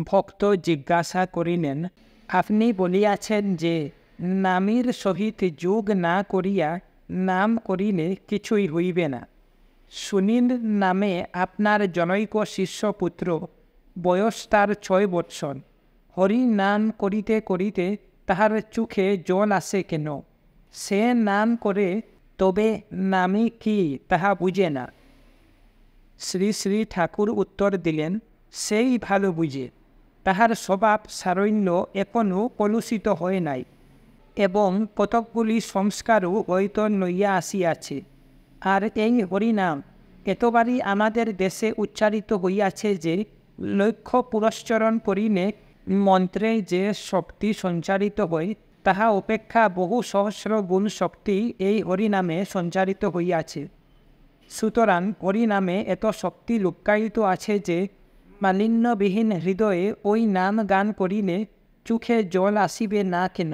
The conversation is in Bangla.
ভক্ত জিজ্ঞাসা করিলেন, আপনি বলিয়াছেন যে নামের সহিত যোগ না করিয়া নাম করিলে কিছুই হইবে না। সুনীল নামে আপনার জনৈক শিষ্যপুত্র, বয়স তার 6 বৎসর। হরি নাম করিতে করিতে তাহার চোখে জল আসে কেন? সে নাম করে, তবে নামে কি তাহা বুঝে না। শ্রী শ্রী ঠাকুর উত্তর দিলেন, সেই ভালো বুঝে। তাহার স্বভাব সারণ্য এখনও কলুষিত হয় নাই, এবং কতকগুলি সংস্কারও হয়তো লইয়া আসিয়াছে। আর এই হরিনাম এতবারই আমাদের দেশে উচ্চারিত হইয়াছে যে লক্ষ্য পুরস্চরণ করিলে মন্ত্রে যে শক্তি সঞ্চারিত হয়, তাহা অপেক্ষা বহু সহস্র গুণ শক্তি এই হরিনামে সঞ্চারিত হইয়াছে। সুতরাং হরিনামে এত শক্তি লুক্কায়িত আছে যে মালিন্যবিহীন হৃদয়ে ওই নাম গান করিলে চোখে জল আসিবে না কেন?